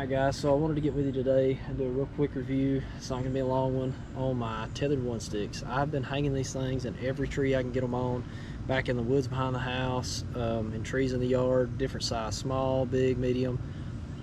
Alright guys, so I wanted to get with you today and do a real quick review. It's not going to be a long one on my Tethrd one sticks. I've been hanging these things in every tree I can get them on, back in the woods behind the house, in trees in the yard, different size, small, big, medium,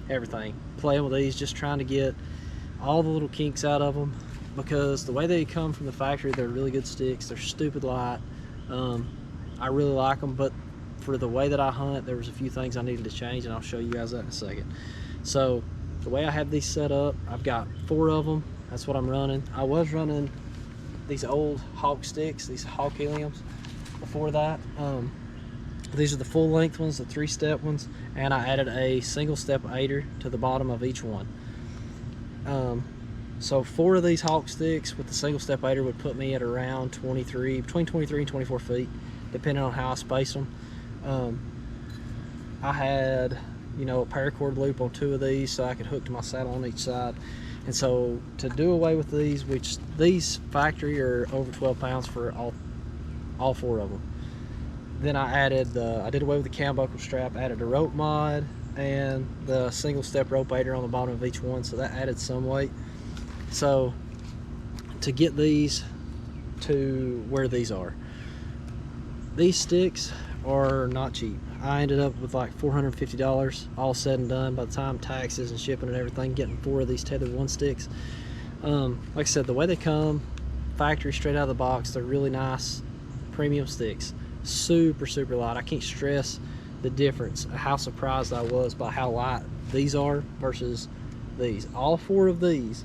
everything. Playing with these, just trying to get all the little kinks out of them, because the way they come from the factory, they're really good sticks. They're stupid light. I really like them, but for the way that I hunt, there was a few things I needed to change, and I'll show you guys that in a second. So the way I have these set up, I've got 4 of them. That's what I'm running. I was running these old hawk sticks, these hawk heliums before that. These are the full length ones, the 3-step ones, and I added a single step aider to the bottom of each one. So 4 of these hawk sticks with the single step aider would put me at around between 23 and 24 feet, depending on how I space them. I had, you know, a paracord loop on 2 of these so I could hook to my saddle on each side. And so to do away with these, which these factory are over 12 pounds for all 4 of them. Then I did away with the cam buckle strap, added a rope mod and the single step rope aider on the bottom of each one, so that added some weight. So to get these to where these are, these sticks are not cheap. I ended up with like $450 all said and done by the time taxes and shipping and everything, getting 4 of these Tethrd one sticks. Like I said, the way they come, factory straight out of the box, they're really nice premium sticks. Super light. I can't stress the difference, how surprised I was by how light these are versus these. All 4 of these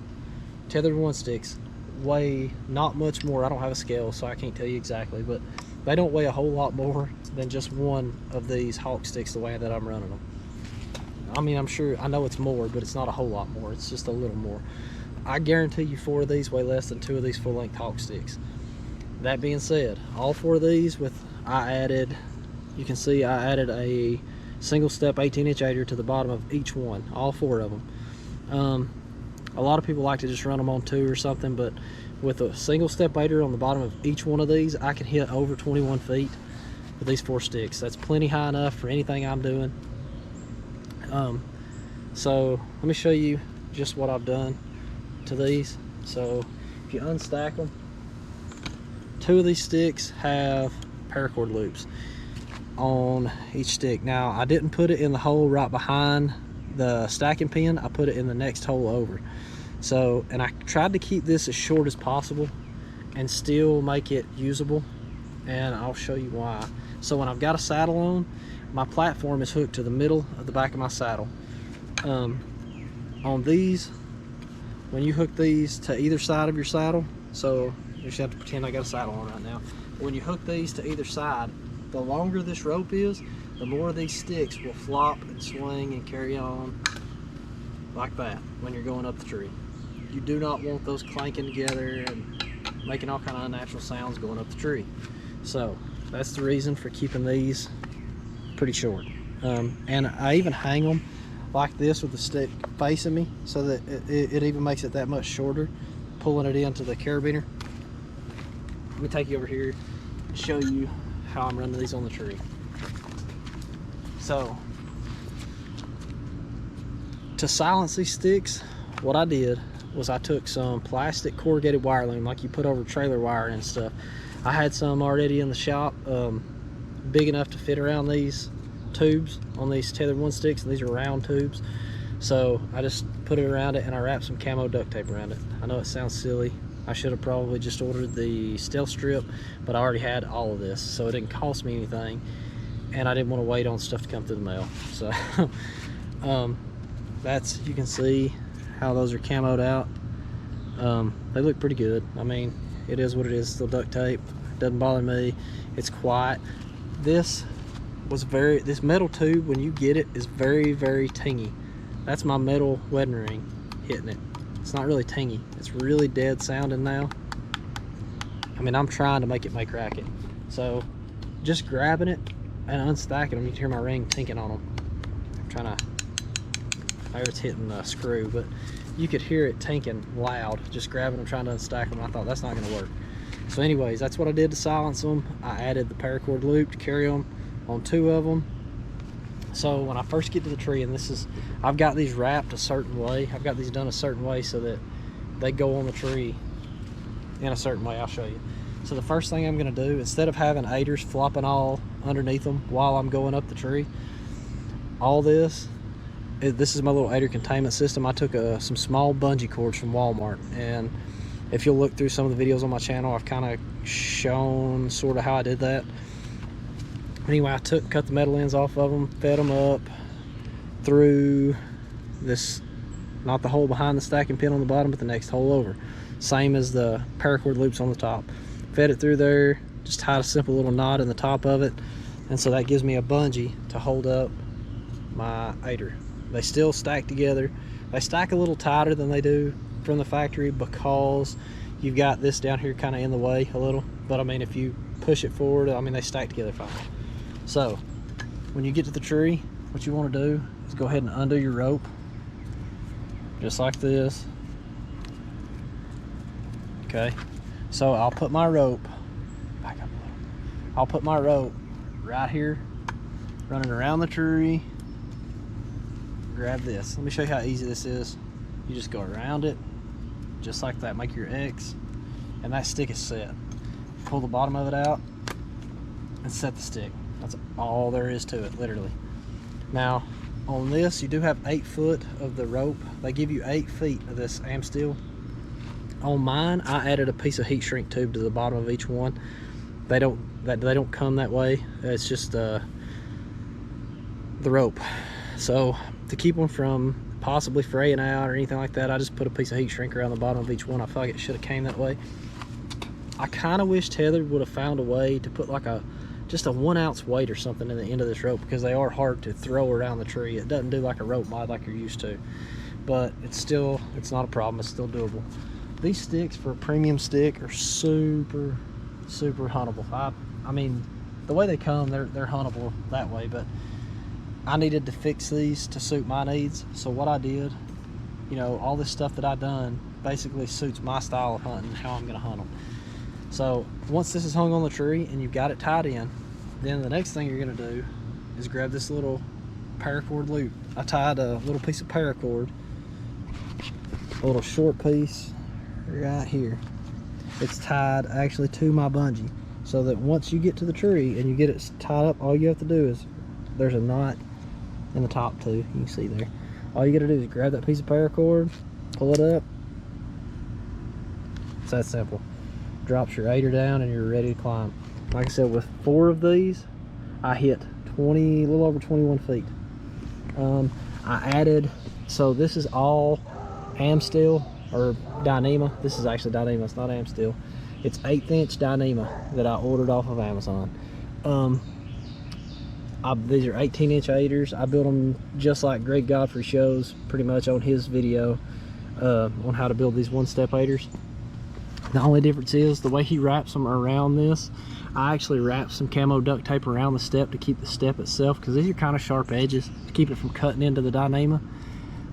Tethrd one sticks weigh not much more. I don't have a scale, so I can't tell you exactly, but they don't weigh a whole lot more than just one of these hawk sticks the way that I'm running them. I mean, I know it's more, but it's not a whole lot more. It's just a little more. I guarantee you 4 of these weigh less than 2 of these full-length hawk sticks. That being said, all 4 of these, you can see I added a single step 18-inch aider to the bottom of each one, all 4 of them. A lot of people like to just run them on 2 or something, but with a single step aider on the bottom of each one of these, I can hit over 21 feet with these 4 sticks. That's plenty high enough for anything I'm doing. So let me show you just what I've done to these. So if you unstack them, 2 of these sticks have paracord loops on each stick. Now I didn't put it in the hole right behind the stacking pin, I put it in the next hole over. So, and I tried to keep this as short as possible and still make it usable, and I'll show you why. So when I've got a saddle on, my platform is hooked to the middle of the back of my saddle. On these, when you hook these to either side of your saddle, so you just have to pretend I got a saddle on right now. When you hook these to either side, the longer this rope is, the more of these sticks will flop and swing and carry on like that when you're going up the tree. You do not want those clanking together and making all kind of unnatural sounds going up the tree. So that's the reason for keeping these pretty short. And I even hang them like this with the stick facing me, so that it even makes it that much shorter, pulling it into the carabiner. Let me take you over here and show you how I'm running these on the tree. So to silence these sticks, what I did was I took some plastic corrugated wire loom like you put over trailer wire and stuff. I had some already in the shop, big enough to fit around these tubes on these Tethrd one sticks, and these are round tubes. So I just put it around it and I wrapped some camo duct tape around it. I know it sounds silly. I should have probably just ordered the stealth strip, but I already had all of this, so it didn't cost me anything, and I didn't want to wait on stuff to come through the mail. So you can see how those are camoed out. They look pretty good. I mean, it is what it is. Still duct tape. Doesn't bother me. It's quiet. This metal tube, when you get it, is very tingy. That's my metal wedding ring hitting it. It's not really tingy. It's really dead sounding now. I mean, I'm trying to make it make racket. So just grabbing it and unstacking them, you can hear my ring tinking on them. I'm trying to, maybe it's hitting the screw, but you could hear it tinking loud, just grabbing them, trying to unstack them. I thought, that's not gonna work. So anyways, that's what I did to silence them. I added the paracord loop to carry them on 2 of them. So when I first get to the tree, and this is, I've got these wrapped a certain way. I've got these done a certain way so that they go on the tree in a certain way. I'll show you. So the first thing I'm gonna do, instead of having aiders flopping all underneath them while I'm going up the tree, all this is my little aider containment system. I took some small bungee cords from Walmart, and if you'll look through some of the videos on my channel, I've kind of shown sort of how I did that. Anyway, I cut the metal ends off of them, fed them up through this, not the hole behind the stacking pin on the bottom, but the next hole over. Same as the paracord loops on the top. Fed it through there, just tied a simple little knot in the top of it, and so that gives me a bungee to hold up my aider. They still stack together. They stack a little tighter than they do from the factory because you've got this down here kind of in the way a little, but I mean, if you push it forward, I mean, they stack together fine. So when you get to the tree, what you want to do is go ahead and undo your rope just like this. Okay, so I'll put my rope back up a little. I'll put my rope right here, running around the tree. Grab this. Let me show you how easy this is. You just go around it just like that, make your X, and that stick is set. Pull the bottom of it out and set the stick. That's all there is to it, literally. Now on this, you do have 8 foot of the rope. They give you 8 feet of this am steel. On mine, I added a piece of heat shrink tube to the bottom of each one. They don't come that way. It's just the rope. So to keep them from possibly fraying out or anything like that, I just put a piece of heat shrink around the bottom of each one. I feel like it should have came that way. I kind of wish Tethrd would have found a way to put like just a 1 ounce weight or something in the end of this rope, because they are hard to throw around the tree. It doesn't do like a rope mod like you're used to, but it's not a problem. It's still doable. These sticks for a premium stick are super huntable. I mean, the way they come, they're huntable that way, but I needed to fix these to suit my needs. So what I did, you know, all this stuff that I done basically suits my style of hunting, how I'm gonna hunt them. So once this is hung on the tree and you've got it tied in, then the next thing you're gonna do is grab this little paracord loop. I tied a little piece of paracord, a little short piece right here. It's tied actually to my bungee, so that once you get to the tree and you get it tied up, all you have to do is, there's a knot in the top too, you can see there. All you gotta do is grab that piece of paracord, pull it up. It's that simple. Drops your aider down and you're ready to climb. Like I said, with 4 of these, I hit a little over 21 feet. I added, so this is all am steel or Dyneema. This is actually Dyneema, it's not am steel. It's 1/8 inch Dyneema that I ordered off of Amazon. These are 18 inch aiders. I built them just like Greg Godfrey shows pretty much on his video on how to build these 1-step aiders. The only difference is the way he wraps them around this. I actually wrapped some camo duct tape around the step to keep the step itself, because these are kind of sharp edges, to keep it from cutting into the Dyneema.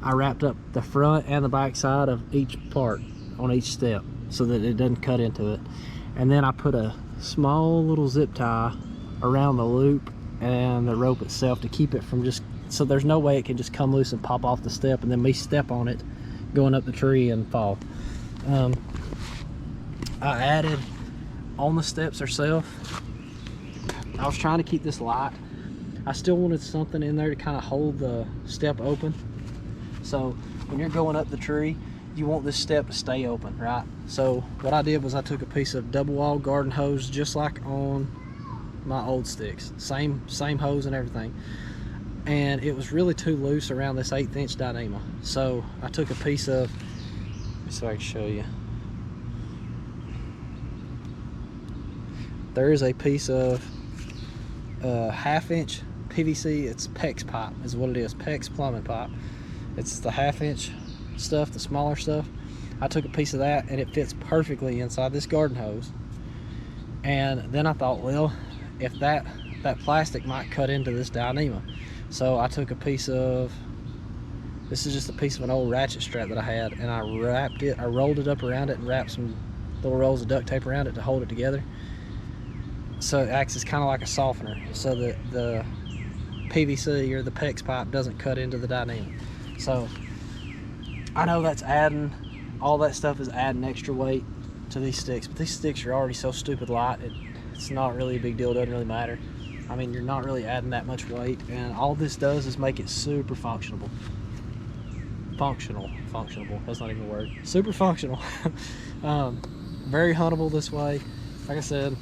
I wrapped up the front and the back side of each part on each step so that it doesn't cut into it. And then I put a small little zip tie around the loop and the rope itself to keep it from just, so there's no way it can just come loose and pop off the step and then me step on it going up the tree and fall. I added on the steps herself, I was trying to keep this light. I still wanted something in there to kind of hold the step open. So when you're going up the tree, you want this step to stay open, right? So what I did was I took a piece of double wall garden hose, just like on my old sticks, same hose and everything, and it was really too loose around this 1/8 inch Dyneema. So I took a piece of, so I can show you, there is a piece of 1/2 inch PVC. It's PEX pipe is what it is, PEX plumbing pipe. It's the 1/2 inch stuff, the smaller stuff. I took a piece of that and it fits perfectly inside this garden hose. And then I thought, well, if that plastic might cut into this Dyneema. So I took a piece of, this is just a piece of an old ratchet strap that I had, and I wrapped it, I rolled it up around it and wrapped some little rolls of duct tape around it to hold it together. So it acts as kind of like a softener, so that PVC or the PEX pipe doesn't cut into the dynamic. So I know that's adding, all that stuff is adding extra weight to these sticks, but these sticks are already so stupid light, it's not really a big deal, it doesn't really matter. I mean, you're not really adding that much weight, and all this does is make it super functional. Functional, that's not even a word. Super functional. Very huntable this way. Like I said,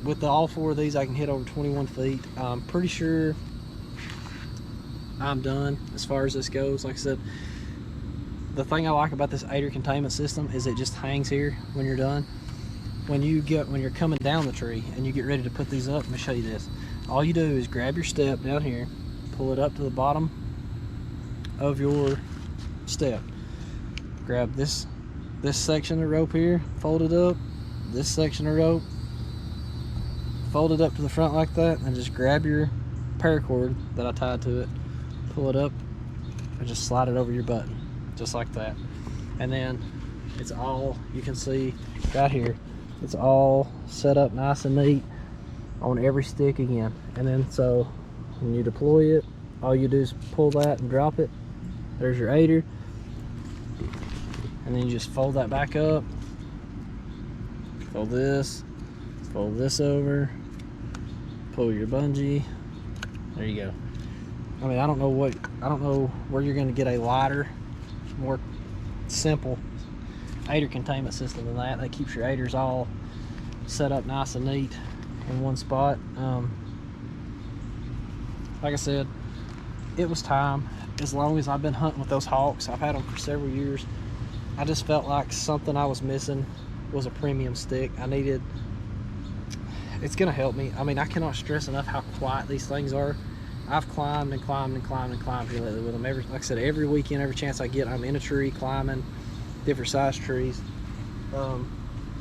with all 4 of these I can hit over 21 feet. I'm pretty sure I'm done as far as this goes. Like I said, the thing I like about this aider containment system is it just hangs here when you're done. When you're coming down the tree and you get ready to put these up, let me show you this. All you do is grab your step down here, pull it up to the bottom of your step, grab this section of rope here, fold it up, this section of rope, fold it up to the front like that, and just grab your paracord that I tied to it, pull it up, and just slide it over your button, just like that. And then it's all, you can see right here, it's all set up nice and neat on every stick again. And then so when you deploy it, all you do is pull that and drop it. There's your aider, and then you just fold that back up, fold this over, pull your bungee. There you go. I mean, I don't know where you're going to get a lighter, more simple aider containment system than that. That keeps your aiders all set up nice and neat in one spot. Like I said, it was time. As long as I've been hunting with those hawks, I've had them for several years, I just felt like something I was missing was a premium stick. It's gonna help me. I mean, I cannot stress enough how quiet these things are. I've climbed and climbed and climbed and climbed here lately with them. Like I said, every weekend, every chance I get, I'm in a tree climbing, different size trees,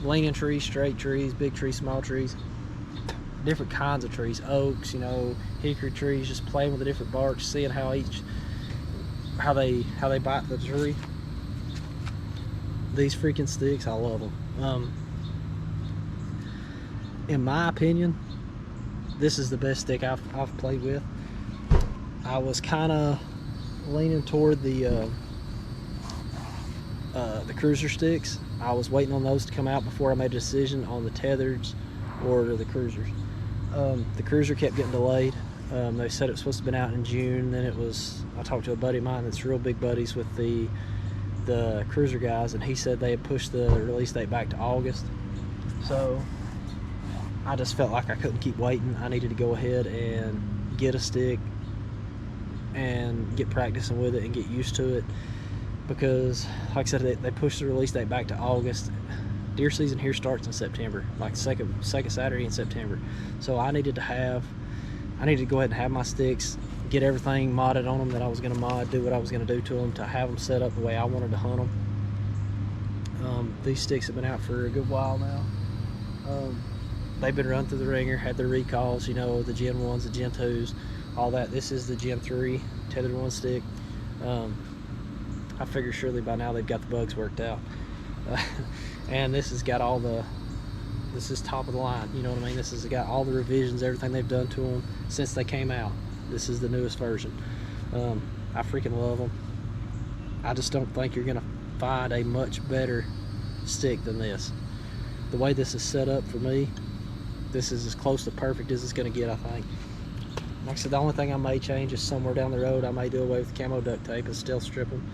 leaning trees, straight trees, big trees, small trees, different kinds of trees, oaks, you know, hickory trees, just playing with the different barks, seeing how they bite the tree. These freaking sticks, I love them. In my opinion, this is the best stick I've played with. I was kind of leaning toward the cruiser sticks. I was waiting on those to come out before I made a decision on the Tethrds or the cruisers. The cruiser kept getting delayed. They said it was supposed to have been out in June. Then I talked to a buddy of mine that's real big buddies with the cruiser guys, and he said they had pushed the release date back to August. So I just felt like I couldn't keep waiting. I needed to go ahead and get a stick and get practicing with it and get used to it, because like I said, they pushed the release date back to August. Deer season here starts in September, like second Saturday in September. So I needed to go ahead and have my sticks, get everything modded on them that I was going to mod, do what I was going to do to them, to have them set up the way I wanted to hunt them. These sticks have been out for a good while now. They've been run through the ringer, had their recalls, you know, the Gen 1s, the Gen 2s, all that. This is the Gen 3 Tethrd 1 stick. I figure surely by now they've got the bugs worked out. And this has got this is top of the line, you know what I mean? This has got all the revisions, everything they've done to them since they came out. This is the newest version. I freaking love them. I just don't think you're gonna find a much better stick than this. The way this is set up for me, this is as close to perfect as it's gonna get, I think. Like I said, the only thing I may change is somewhere down the road I may do away with camo duct tape and stealth strip them.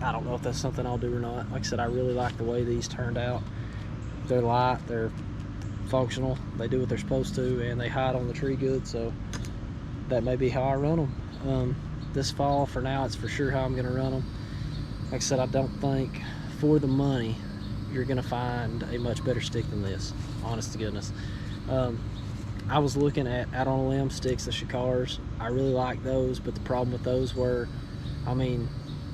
I don't know if that's something I'll do or not. Like I said, I really like the way these turned out. They're light, they're functional, they do what they're supposed to, and they hide on the tree good, so that may be how I run them. This fall, for now, it's for sure how I'm going to run them. Like I said, I don't think, for the money, you're going to find a much better stick than this, honest to goodness. I was looking at Out on a Limb sticks, the Shikars. I really like those, but the problem with those were, I mean,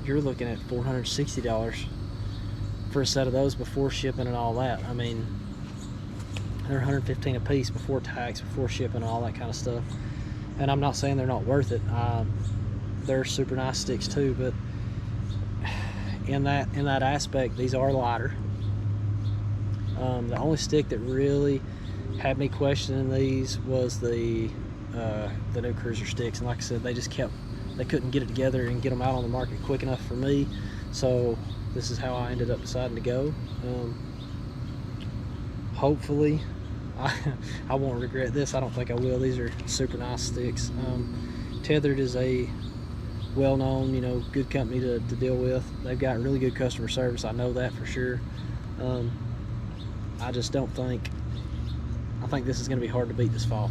you're looking at $460 for a set of those before shipping and all that. I mean, they're $115 a piece before tax, before shipping, and all that kind of stuff. And I'm not saying they're not worth it. They're super nice sticks too, but in that aspect, these are lighter. The only stick that really had me questioning these was the new cruiser sticks, and like I said, they couldn't get it together and get them out on the market quick enough for me. So this is how I ended up deciding to go. Hopefully I won't regret this. I don't think I will. These are super nice sticks. Tethrd is a well-known, good company to deal with. They've got really good customer service. I know that for sure. I just don't think, I think this is going to be hard to beat this fall.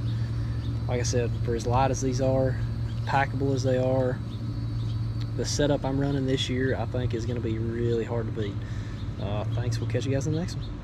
Like I said, for as light as these are, packable as they are, the setup I'm running this year I think is going to be really hard to beat. Thanks. We'll catch you guys in the next one.